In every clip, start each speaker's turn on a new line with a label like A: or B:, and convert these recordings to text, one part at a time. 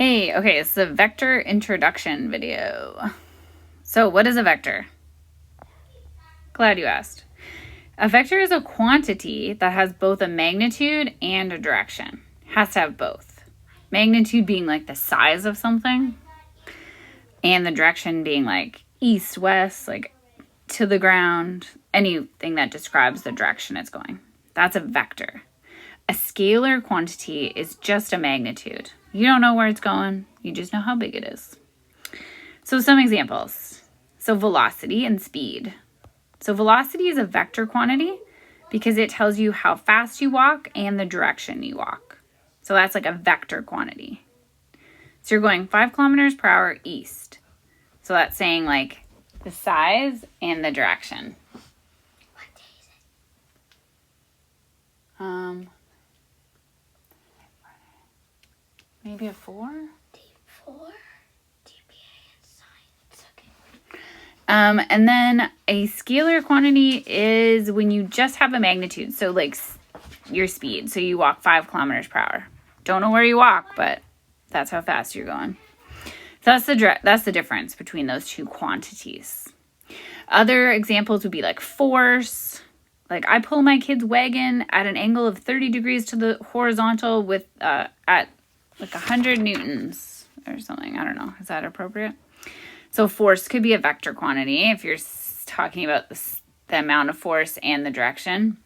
A: Hey, okay, it's the vector introduction video. So what is a vector? Glad you asked. A vector is a quantity that has both a magnitude and a direction. Has to have both. Magnitude being like the size of something, and the direction being like east, west, like to the ground, anything that describes the direction it's going. That's a vector. A scalar quantity is just a magnitude. You don't know where it's going, you just know how big it is. So some examples. So velocity and speed. So velocity is a vector quantity because it tells you how fast you walk and the direction you walk. So that's like a vector quantity. So you're going 5 kilometers per hour east. So that's saying like the size and the direction.
B: What day is it?
A: Maybe a 4?
B: Day 4? GPA and science. Okay.
A: And then a scalar quantity is when you just have a magnitude. So like your speed. So you walk 5 kilometers per hour. Don't know where you walk, but that's how fast you're going. So that's the difference between those two quantities. Other examples would be like force. Like I pull my kid's wagon at an angle of 30 degrees to the horizontal with at like 100 newtons or something. I don't know. Is that appropriate? So force could be a vector quantity if you're talking about the amount of force and the direction.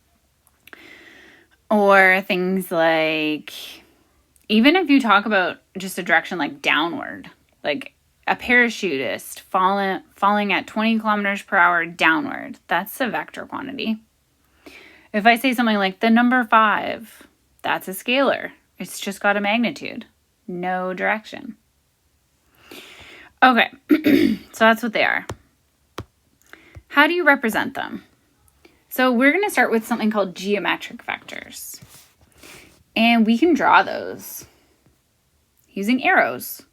A: Or things like, even if you talk about just a direction like downward, like a parachutist falling at 20 kilometers per hour downward, that's a vector quantity. If I say something like the number 5, that's a scalar. It's just got a magnitude, no direction. Okay, so that's what they are. How do you represent them? So we're going to start with something called geometric vectors. And we can draw those using arrows.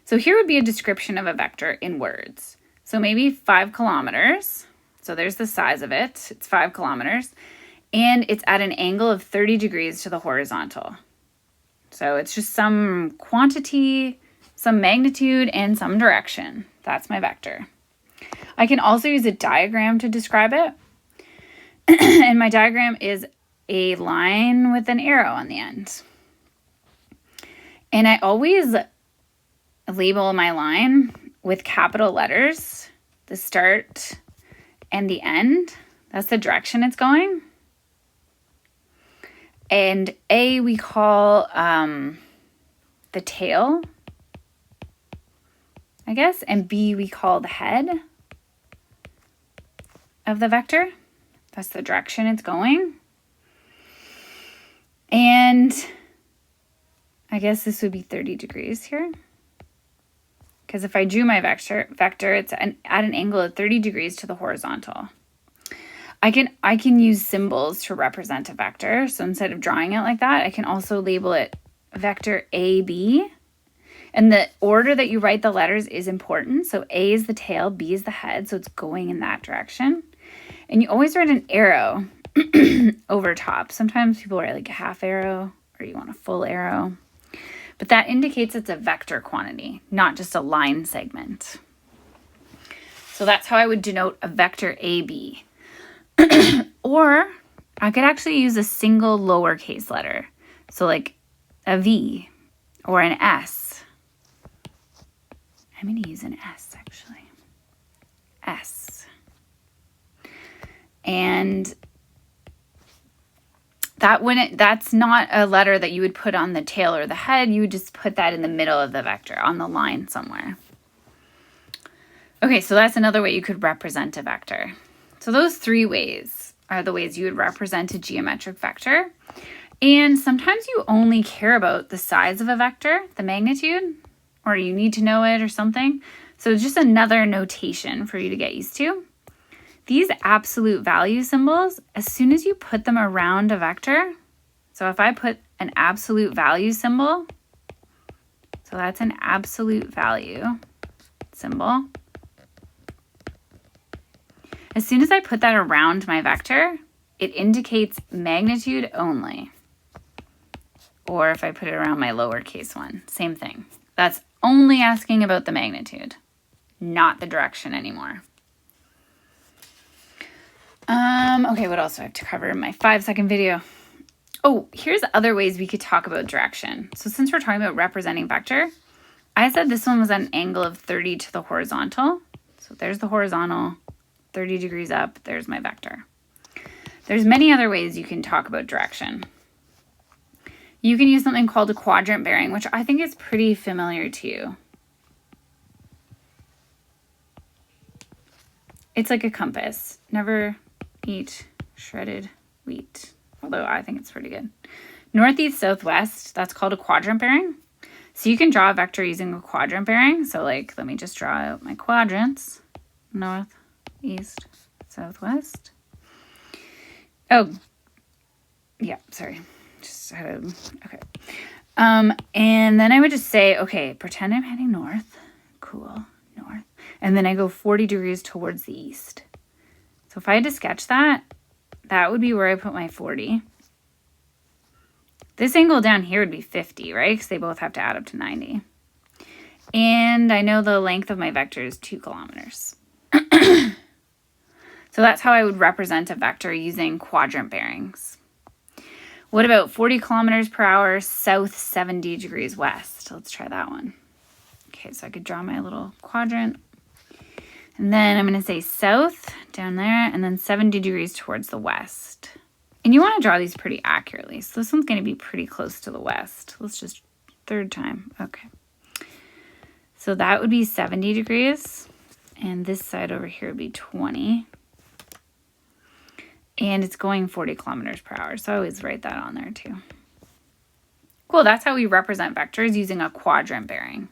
A: So here would be a description of a vector in words. So maybe 5 kilometers. So there's the size of it. It's 5 kilometers. And it's at an angle of 30 degrees to the horizontal. So it's just some quantity, some magnitude, and some direction. That's my vector. I can also use a diagram to describe it. And my diagram is a line with an arrow on the end. And I always label my line with capital letters, the start and the end. That's the direction it's going. And A we call the tail, I guess, and B we call the head of the vector. That's the direction it's going. And I guess this would be 30 degrees here. Because if I drew my vector, it's at an angle of 30 degrees to the horizontal. I can use symbols to represent a vector. So instead of drawing it like that, I can also label it vector AB. And the order that you write the letters is important. So A is the tail, B is the head. So it's going in that direction. And you always write an arrow over top. Sometimes people write like a half arrow or you want a full arrow. But that indicates it's a vector quantity, not just a line segment. So that's how I would denote a vector AB. Or I could actually use a single lowercase letter. So like a V or an S. I'm going to use an S actually. S. And that's not a letter that you would put on the tail or the head. You would just put that in the middle of the vector on the line somewhere. Okay, so that's another way you could represent a vector. So those 3 ways are the ways you would represent a geometric vector. And sometimes you only care about the size of a vector, the magnitude, or you need to know it or something. So just another notation for you to get used to. These absolute value symbols, as soon as you put them around a vector, so if I put an absolute value symbol, so that's an absolute value symbol. As soon as I put that around my vector, it indicates magnitude only. or if I put it around my lowercase one, same thing. That's only asking about the magnitude, not the direction anymore. Okay, what else do I have to cover in my 5-second video? Oh, here's other ways we could talk about direction. So since we're talking about representing vector, I said this one was at an angle of 30 to the horizontal. So there's the horizontal, 30 degrees up, there's my vector. There's many other ways you can talk about direction. You can use something called a quadrant bearing, which I think is pretty familiar to you. It's like a compass. Never eat shredded wheat, although I think it's pretty good. Northeast, southwest, that's called a quadrant bearing. So you can draw a vector using a quadrant bearing. So like, let me just draw out my quadrants. North, east, southwest. Oh, yeah, sorry. Just had to, okay. And then I would just say, okay, pretend I'm heading north. Cool, north. And then I go 40 degrees towards the east. So if I had to sketch that, that would be where I put my 40. This angle down here would be 50, right? Because they both have to add up to 90. And I know the length of my vector is 2 kilometers. So that's how I would represent a vector using quadrant bearings. What about 40 kilometers per hour, south 70 degrees west? Let's try that one. Okay, so I could draw my little quadrant. And then I'm going to say south down there, and then 70 degrees towards the west. And you want to draw these pretty accurately. So this one's going to be pretty close to the west. Let's just, third time. Okay. So that would be 70 degrees. And this side over here would be 20. And it's going 40 kilometers per hour. So I always write that on there too. Cool, that's how we represent vectors using a quadrant bearing.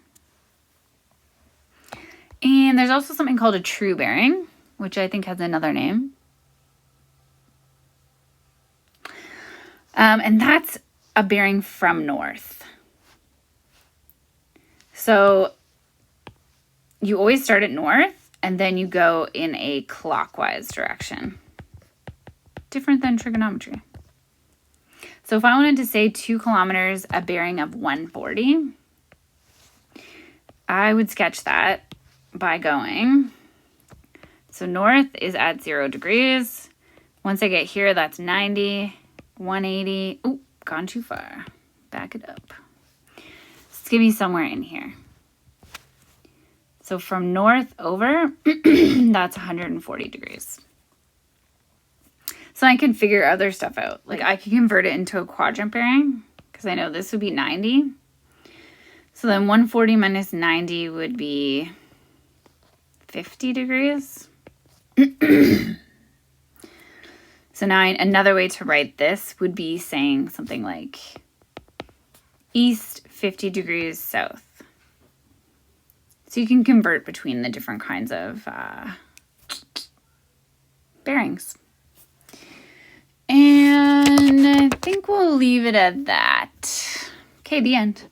A: And there's also something called a true bearing, which I think has another name. And that's a bearing from north. So you always start at north and then you go in a clockwise direction. Different than trigonometry. So if I wanted to say 2 kilometers, a bearing of 140, I would sketch that by going, so north is at 0 degrees. Once I get here, that's 90, 180. Oh, gone too far. Back it up. It's gonna be somewhere in here. So from north over, that's 140 degrees. So I can figure other stuff out. Like I can convert it into a quadrant bearing because I know this would be 90. So then 140 minus 90 would be 50 degrees. So now another way to write this would be saying something like east 50 degrees south. So you can convert between the different kinds of bearings. And I think we'll leave it at that. Okay, the end.